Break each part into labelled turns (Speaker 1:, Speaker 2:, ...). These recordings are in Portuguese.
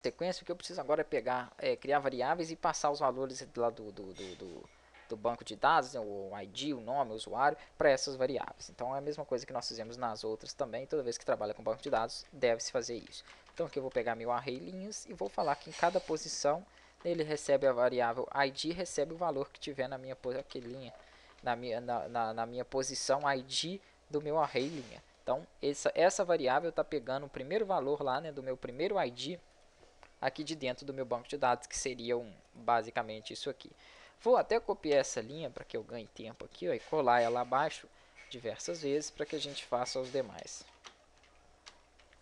Speaker 1: sequência, o que eu preciso agora é pegar, criar variáveis e passar os valores lá do banco de dados, né, o ID, o nome, o usuário, para essas variáveis. Então é a mesma coisa que nós fizemos nas outras também, toda vez que trabalha com banco de dados, deve-se fazer isso. Então aqui eu vou pegar meu array linhas e vou falar que em cada posição ele recebe a variável ID, recebe o valor que tiver na minha linha, na minha posição ID do meu array linha. Então essa variável está pegando o primeiro valor lá, né, do meu primeiro ID aqui de dentro do meu banco de dados, que seria basicamente isso aqui. Vou até copiar essa linha para que eu ganhe tempo aqui, ó, e colar ela abaixo diversas vezes para que a gente faça os demais.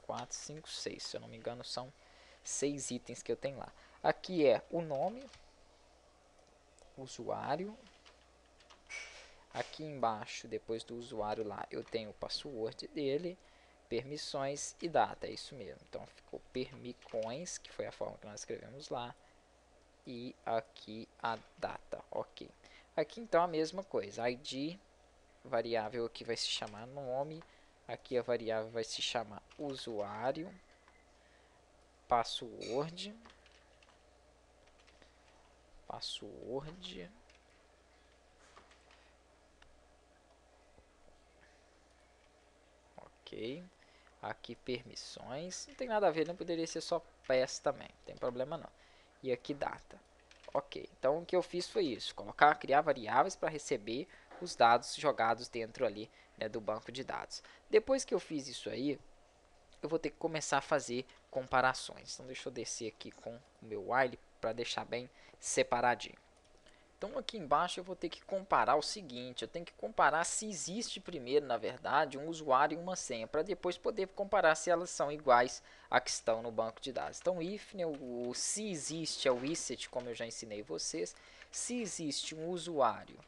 Speaker 1: 4, 5, 6, se eu não me engano são 6 itens que eu tenho lá. Aqui é o nome, usuário. Aqui embaixo, depois do usuário lá, eu tenho o password dele, permissões e data, é isso mesmo. Então ficou permicões, que foi a forma que nós escrevemos lá, e aqui a data, ok. Aqui então a mesma coisa, ID, variável aqui vai se chamar nome, aqui a variável vai se chamar usuário, password, ok. Aqui permissões, não tem nada a ver, não poderia ser só pass também, não tem problema não. E aqui data. Ok, então o que eu fiz foi isso, criar variáveis para receber os dados jogados dentro ali, né, do banco de dados. Depois que eu fiz isso aí, eu vou ter que começar a fazer comparações. Então deixa eu descer aqui com o meu while para deixar bem separadinho. Então aqui embaixo eu vou ter que comparar o seguinte, eu tenho que comparar se existe primeiro, na verdade, um usuário e uma senha, para depois poder comparar se elas são iguais a que estão no banco de dados. Então if, né, se existe é o iset, como eu já ensinei vocês, se existe um usuário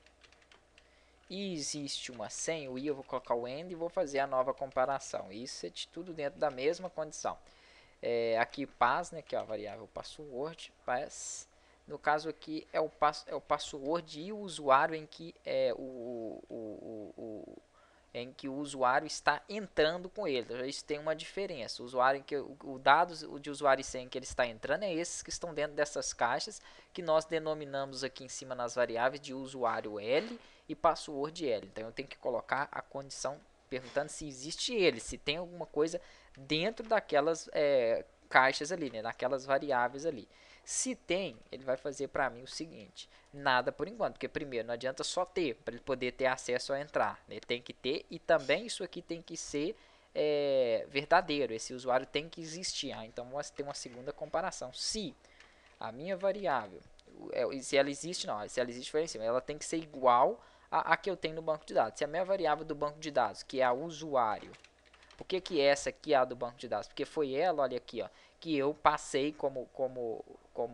Speaker 1: e existe uma senha, o i eu vou colocar o end e vou fazer a nova comparação, iset, tudo dentro da mesma condição. Aqui pass, né, que é a variável password, pass. No caso aqui é o password e o usuário em que em que o usuário está entrando com ele. Então, isso tem uma diferença. O usuário em que o dados de usuário e senha que ele está entrando é esses que estão dentro dessas caixas que nós denominamos aqui em cima nas variáveis de usuário L e password L. Então eu tenho que colocar a condição perguntando se existe ele, se tem alguma coisa dentro daquelas caixas ali, né, naquelas variáveis ali. Se tem, ele vai fazer para mim o seguinte, nada por enquanto, porque primeiro não adianta só ter, para ele poder ter acesso a entrar, ele tem que ter e também isso aqui tem que ser verdadeiro, esse usuário tem que existir. Então vamos ter uma segunda comparação, se a minha variável, se ela existe, não, se ela existe foi em cima, ela tem que ser igual a que eu tenho no banco de dados. Se a minha variável do banco de dados, que é a usuário, por que essa aqui é a do banco de dados? Porque foi ela, olha aqui, ó, que eu passei como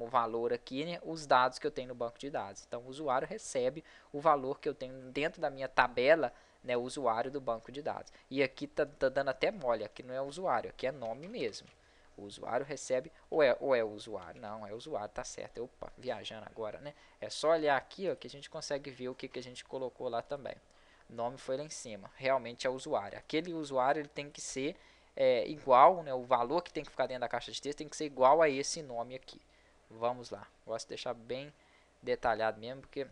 Speaker 1: valor aqui, né, os dados que eu tenho no banco de dados. Então o usuário recebe o valor que eu tenho dentro da minha tabela, né, o usuário do banco de dados. E aqui tá dando até mole, aqui não é usuário, aqui é nome mesmo. O usuário recebe, ou é o usuário? Não, é o usuário, tá certo. Opa, viajando agora, né? É só olhar aqui, ó, que a gente consegue ver o que a gente colocou lá também. O nome foi lá em cima, realmente é o usuário. Aquele usuário ele tem que ser igual, né, o valor que tem que ficar dentro da caixa de texto tem que ser igual a esse nome aqui. Vamos lá, gosto de deixar bem detalhado mesmo, porque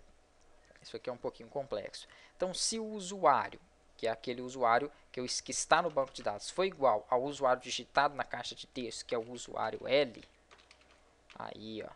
Speaker 1: isso aqui é um pouquinho complexo. Então, se o usuário, que é aquele usuário que está no banco de dados, foi igual ao usuário digitado na caixa de texto, que é o usuário L, aí, ó,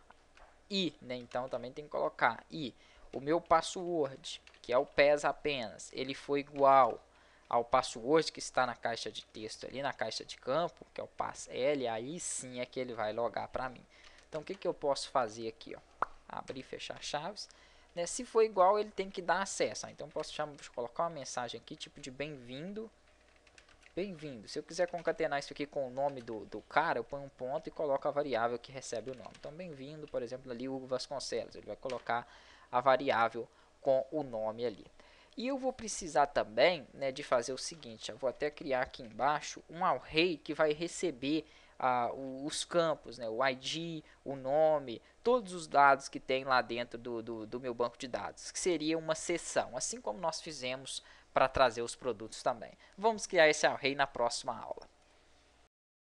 Speaker 1: e, né, então também tem que colocar e o meu password, que é o PES apenas, ele foi igual ao password que está na caixa de texto ali, na caixa de campo, que é o passL, aí sim é que ele vai logar para mim. Então o que eu posso fazer aqui, ó? Abrir e fechar chaves, né? Se for igual, ele tem que dar acesso. Então posso colocar uma mensagem aqui, tipo de bem-vindo. Bem-vindo. Se eu quiser concatenar isso aqui com o nome do cara, eu ponho um ponto e coloco a variável que recebe o nome. Então, bem-vindo, por exemplo, ali o Hugo Vasconcelos. Ele vai colocar a variável com o nome ali. E eu vou precisar também, né, de fazer o seguinte, eu vou até criar aqui embaixo um array que vai receber os campos, né, o ID, o nome, todos os dados que tem lá dentro do meu banco de dados, que seria uma seção, assim como nós fizemos para trazer os produtos também. Vamos criar esse array na próxima aula.